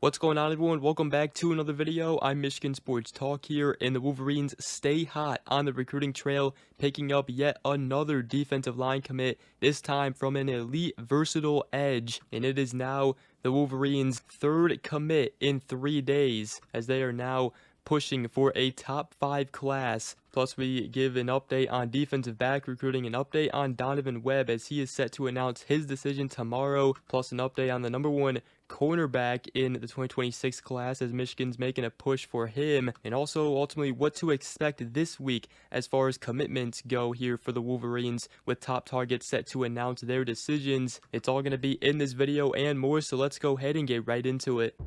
What's going on, everyone? Welcome back to another video. I'm Michigan Sports Talk here, and the Wolverines stay hot on the recruiting trail, picking up yet another defensive line commit, this time from an elite versatile edge, and it is now the Wolverines' third commit in 3 days, as they are now pushing for a top 5 class. Plus, we give an update on defensive back recruiting, an update on Donovan Webb as he is set to announce his decision tomorrow, plus an update on the number 1 cornerback in the 2026 class as Michigan's making a push for him, and also ultimately what to expect this week as far as commitments go here for the Wolverines, with top targets set to announce their decisions. It's all going to be in this video and more, so let's go ahead and get right into it.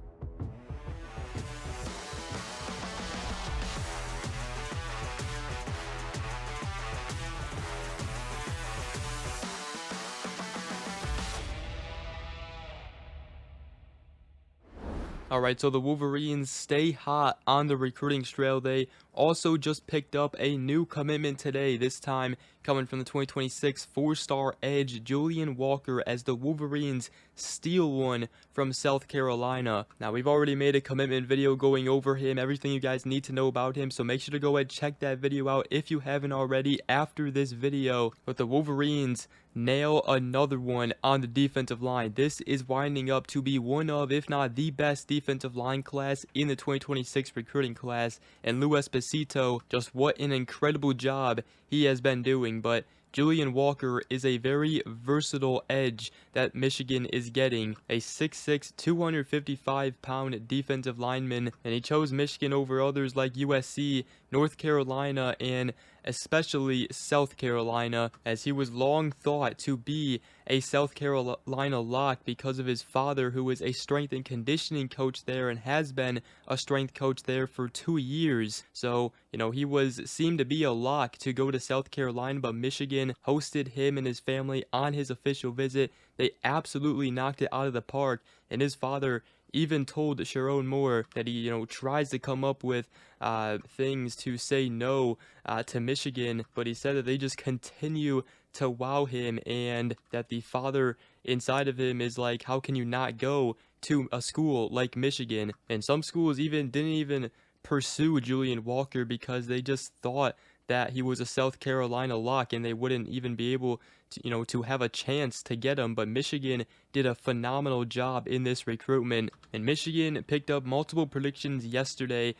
Alright, so the Wolverines stay hot on the recruiting trail. They also just picked up a new commitment today, this time coming from the 2026 4-star edge Julian Walker, as the Wolverines steal one from South Carolina. Now, we've already made a commitment video going over him, everything you guys need to know about him, so make sure to go ahead and check that video out if you haven't already after this video. But the Wolverines nail another one on the defensive line. This is winding up to be one of, if not the best defensive line class in the 2026 recruiting class, and Louis Esposito, just what an incredible job he has been doing. But Julian Walker is a very versatile edge that Michigan is getting, a 6'6", 255-pound defensive lineman, and he chose Michigan over others like USC, North Carolina, and especially South Carolina, as he was long thought to be a South Carolina lock because of his father, who is a strength and conditioning coach there and has been a strength coach there for 2 years. So, he seemed to be a lock to go to South Carolina, but Michigan hosted him and his family on his official visit. They absolutely knocked it out of the park, and his father even told Sharon Moore that he, tries to come up with things to say no to Michigan, but he said that they just continue to wow him, and that the father inside of him is like, how can you not go to a school like Michigan? And some schools didn't even pursue Julian Walker because they just thought that he was a South Carolina lock and they wouldn't even be able to, to have a chance to get him. But Michigan did a phenomenal job in this recruitment, and Michigan picked up multiple predictions yesterday,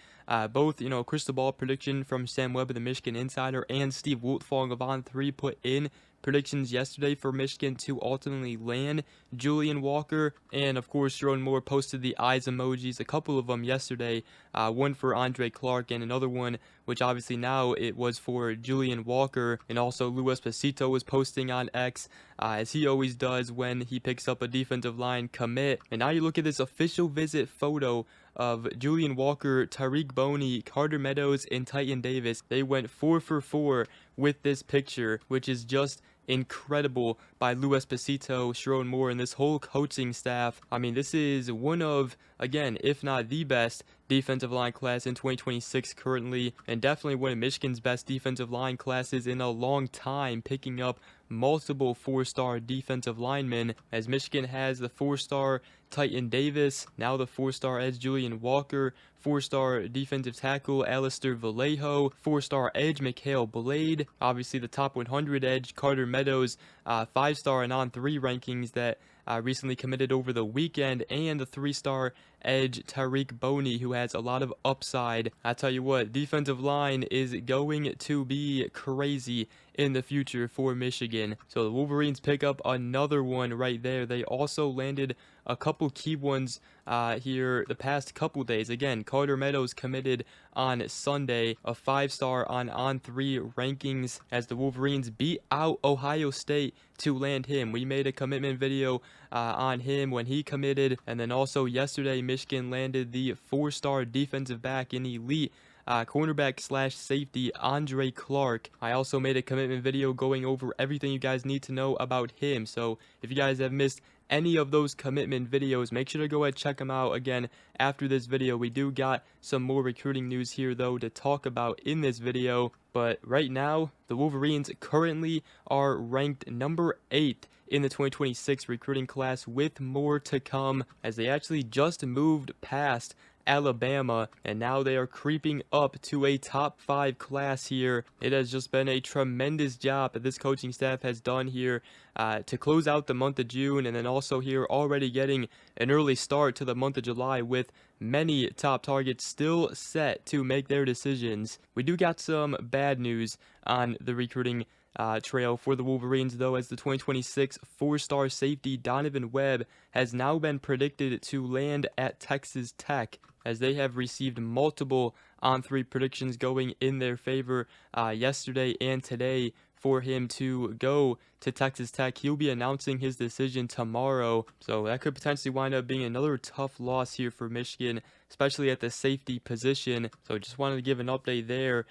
both, crystal ball prediction from Sam Webb of the Michigan Insider and Steve Wiltfong of On3 put in predictions yesterday for Michigan to ultimately land Julian Walker. And of course, Sharon Moore posted the eyes emojis, a couple of them yesterday, one for Andre Clark and another one, which obviously now it was for Julian Walker. And also Louis Esposito was posting on X, as he always does when he picks up a defensive line commit. And now you look at this official visit photo of Julian Walker, Tariq Boney, Carter Meadows, and Titan Davis. They went 4 for 4 with this picture, which is just incredible by Louis Esposito, Sharon Moore, and this whole coaching staff. I mean, this is one of, again, if not the best defensive line class in 2026 currently, and definitely one of Michigan's best defensive line classes in a long time, picking up multiple 4-star defensive linemen, as Michigan has the 4-star Titan Davis, now the 4-star edge Julian Walker, 4-star defensive tackle Alistair Vallejo, 4-star edge Mikhail Blade, obviously the top 100 edge Carter Meadows, 5-star and On3 rankings that recently committed over the weekend, and the 3-star edge Tariq Boney, who has a lot of upside. I tell you what, defensive line is going to be crazy in the future for Michigan. So the Wolverines pick up another one right there. They also landed a couple key ones here the past couple days. Again, Carter Meadows committed on Sunday, a 5-star on On3 rankings, as the Wolverines beat out Ohio State to land him. We made a commitment video on him when he committed, and then also yesterday Michigan landed the 4-star defensive back in elite cornerback slash safety Andre Clark. I also made a commitment video going over everything you guys need to know about him, so if you guys have missed any of those commitment videos, make sure to go ahead and check them out again after this video. We do got some more recruiting news here though to talk about in this video, but right now the Wolverines currently are ranked number 8 in the 2026 recruiting class, with more to come, as they actually just moved past Alabama, and now they are creeping up to a top 5 class here. It has just been a tremendous job that this coaching staff has done here to close out the month of June, and then also here already getting an early start to the month of July, with many top targets still set to make their decisions. We do got some bad news on the recruiting trail for the Wolverines, though, as the 2026 4-star safety Donovan Webb has now been predicted to land at Texas Tech, as they have received multiple on-3 predictions going in their favor yesterday and today for him to go to Texas Tech. He'll be announcing his decision tomorrow, so that could potentially wind up being another tough loss here for Michigan, especially at the safety position. So just wanted to give an update there.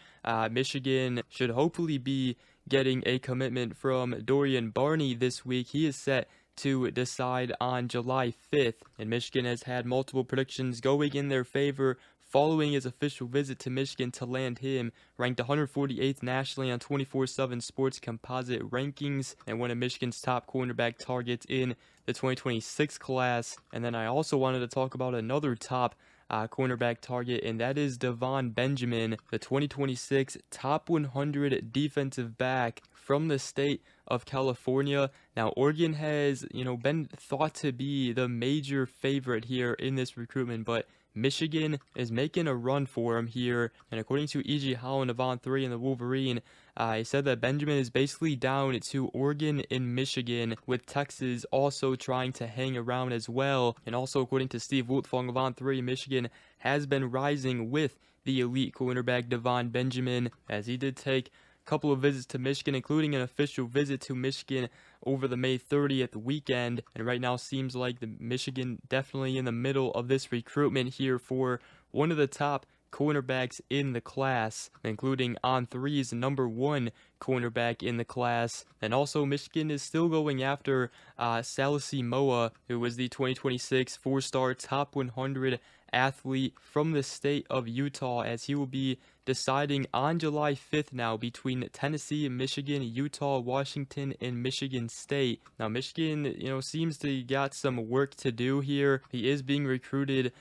Michigan should hopefully be getting a commitment from Dorian Barney this week. He is set to decide on July 5th, and Michigan has had multiple predictions going in their favor following his official visit to Michigan to land him, ranked 148th nationally on 24/7 Sports composite rankings, and one of Michigan's top cornerback targets in the 2026 class. And then I also wanted to talk about another top cornerback target, and that is Davon Benjamin, the 2026 top 100 defensive back from the state of California. Now, Oregon has, been thought to be the major favorite here in this recruitment, but Michigan is making a run for him here. And according to EDGE Julian Walker and the Wolverine, he said that Benjamin is basically down to Oregon and Michigan, with Texas also trying to hang around as well. And also, according to Steve Wiltfong of On3, Michigan has been rising with the elite cornerback Davon Benjamin, as he did take couple of visits to Michigan, including an official visit to Michigan over the May 30th weekend. And right now seems like the Michigan definitely in the middle of this recruitment here for one of the top cornerbacks in the class, including On3's #1 cornerback in the class. And also Michigan is still going after Salesi Moa, who was the 2026 4-star top 100 athlete from the state of Utah, as he will be deciding on July 5th now between Tennessee, Michigan, Utah, Washington, and Michigan State. Now, Michigan, seems to got some work to do here. He is being recruited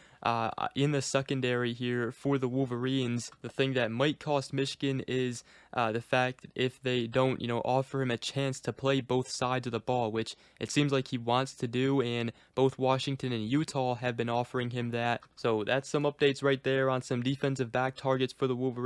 in the secondary here for the Wolverines. The thing that might cost Michigan is the fact that if they don't, offer him a chance to play both sides of the ball, which it seems like he wants to do, and both Washington and Utah have been offering him that. So that's some updates right there on some defensive back targets for the Wolverines.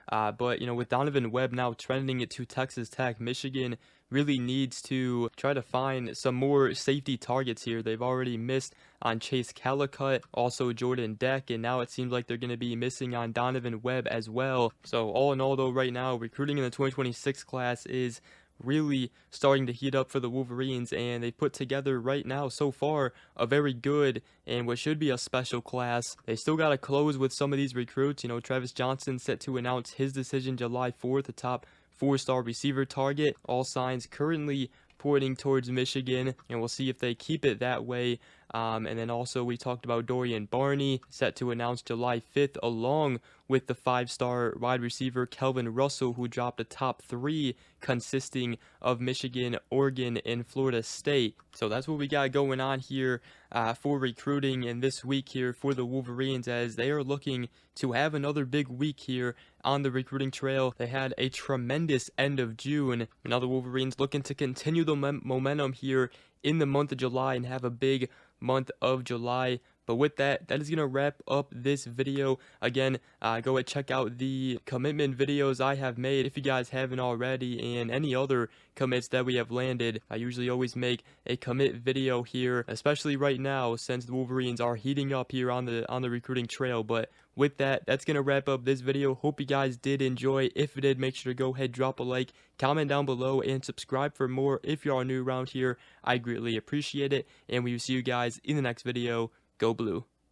But, with Donovan Webb now trending it to Texas Tech, Michigan really needs to try to find some more safety targets here. They've already missed on Chase Calicut, also Jordan Deck, and now it seems like they're going to be missing on Donovan Webb as well. So all in all, though, right now, recruiting in the 2026 class is really starting to heat up for the Wolverines, and they put together right now so far a very good and what should be a special class. They still got to close with some of these recruits. Travis Johnson set to announce his decision July 4th, the top 4-star receiver target. All signs currently pointing towards Michigan, and we'll see if they keep it that way. And then also we talked about Dorian Barney, set to announce July 5th, along with the 5-star wide receiver Kelvin Russell, who dropped a top 3 consisting of Michigan, Oregon, and Florida State. So that's what we got going on here for recruiting in this week here for the Wolverines, as they are looking to have another big week here on the recruiting trail. They had a tremendous end of June. Now the Wolverines looking to continue the momentum here in the month of July and have a big month of July. But with that, that is going to wrap up this video. Again, go and check out the commitment videos I have made if you guys haven't already, and any other commits that we have landed. I usually always make a commit video here, especially right now since the Wolverines are heating up here on the recruiting trail. But with that, that's going to wrap up this video. Hope you guys did enjoy. If you did, make sure to go ahead, drop a like, comment down below, and subscribe for more if you are new around here. I greatly appreciate it, and we will see you guys in the next video. Go Blue.